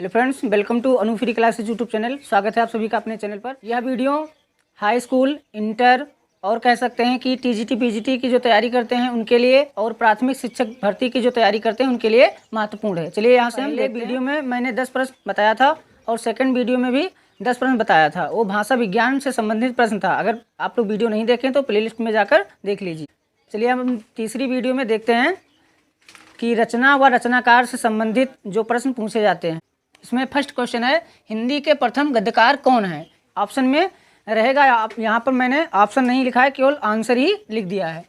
Hello friends, welcome to Anu free classes YouTube channel. स्वागत है आप सभी का अपने चैनल पर। यह वीडियो हाई स्कूल, इंटर और कह सकते हैं कि टीजीटी पीजीटी की जो तैयारी करते हैं उनके लिए और प्राथमिक शिक्षक भर्ती की जो तैयारी करते हैं उनके लिए महत्वपूर्ण है। चलिए यहाँ से हम वीडियो में मैंने 10 प्रश्न बताया था और सेकेंड वीडियो में भी 10 प्रश्न बताया था। वो भाषा विज्ञान से संबंधित प्रश्न था। अगर आप लोग वीडियो नहीं देखें तो प्लेलिस्ट में जाकर देख लीजिए। चलिए हम तीसरी वीडियो में देखते हैं कि रचना व रचनाकार से संबंधित जो प्रश्न पूछे जाते हैं। इसमें फर्स्ट क्वेश्चन है, हिंदी के प्रथम गद्यकार कौन है? ऑप्शन में रहेगा, आप यहाँ पर मैंने ऑप्शन नहीं लिखा है, केवल आंसर ही लिख दिया है।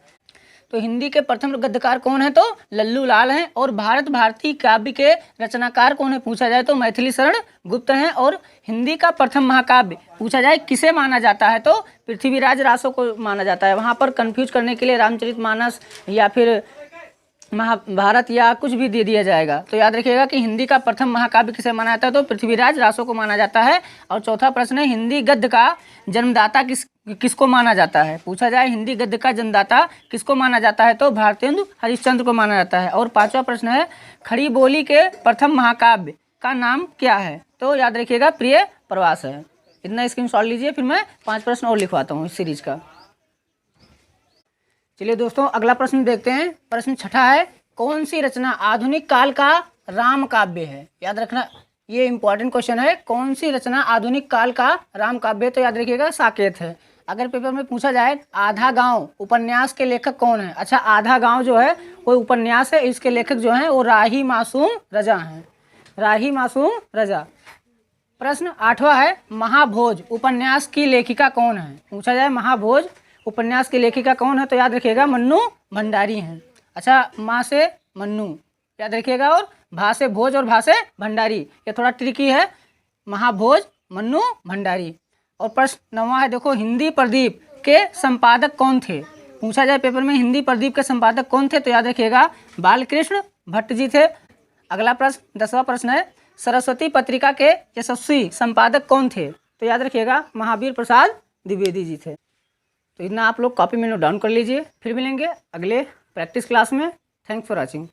तो हिंदी के प्रथम गद्यकार कौन है? तो लल्लू लाल हैं। और भारत भारती काव्य के रचनाकार कौन है पूछा जाए तो मैथिली शरण गुप्त हैं। और हिंदी का प्रथम महाकाव्य पूछा जाए किसे माना जाता है तो पृथ्वीराज रासो को माना जाता है। वहाँ पर कन्फ्यूज करने के लिए रामचरितमानस या फिर महाभारत या कुछ भी दे दिया जाएगा। तो याद रखिएगा कि हिंदी का प्रथम महाकाव्य किसे माना जाता है तो पृथ्वीराज रासो को माना जाता है। और चौथा प्रश्न है, हिंदी गद्य का जन्मदाता किसको माना जाता है? पूछा जाए हिंदी गद्य का जन्मदाता किसको माना जाता है तो भारतेंदु हरिश्चंद्र को माना जाता है। और पांचवा प्रश्न है, खड़ी बोली के प्रथम महाकाव्य का नाम क्या है? तो याद रखिएगा प्रिय प्रवास है। इतना स्क्रीनशॉट लीजिए, फिर मैं 5 प्रश्न और लिखवाता हूँ इस सीरीज का। चलिए दोस्तों, अगला प्रश्न देखते हैं। प्रश्न छठा है, कौन सी रचना आधुनिक काल का राम काव्य है? याद रखना, ये इंपॉर्टेंट क्वेश्चन है। कौन सी रचना आधुनिक काल का राम काव्य? तो याद रखिएगा साकेत है। अगर पेपर में पूछा जाए आधा गांव उपन्यास के लेखक कौन है? अच्छा, आधा गांव जो है कोई उपन्यास है, इसके लेखक जो हैं वो राही मासूम रजा हैं। राही मासूम रजा। प्रश्न आठवां है, महाभोज उपन्यास की लेखिका कौन है? पूछा जाए महाभोज उपन्यास की लेखिका कौन है तो याद रखिएगा मन्नू भंडारी हैं। अच्छा, माँ से मन्नू याद रखिएगा, और भा से भोज और भा से भंडारी, ये थोड़ा ट्रिकी है। महाभोज मन्नू भंडारी। और प्रश्न 9वां है, देखो, हिंदी प्रदीप के संपादक कौन थे? पूछा जाए पेपर में हिंदी प्रदीप के संपादक कौन थे तो याद रखिएगा बालकृष्ण भट्ट जी थे। अगला प्रश्न 10वां प्रश्न है, सरस्वती पत्रिका के यशस्वी संपादक कौन थे? तो याद रखिएगा महावीर प्रसाद द्विवेदी जी थे। तो इतना आप लोग कॉपी में नोट डाउन कर लीजिए। फिर मिलेंगे अगले प्रैक्टिस क्लास में। Thanks for watching.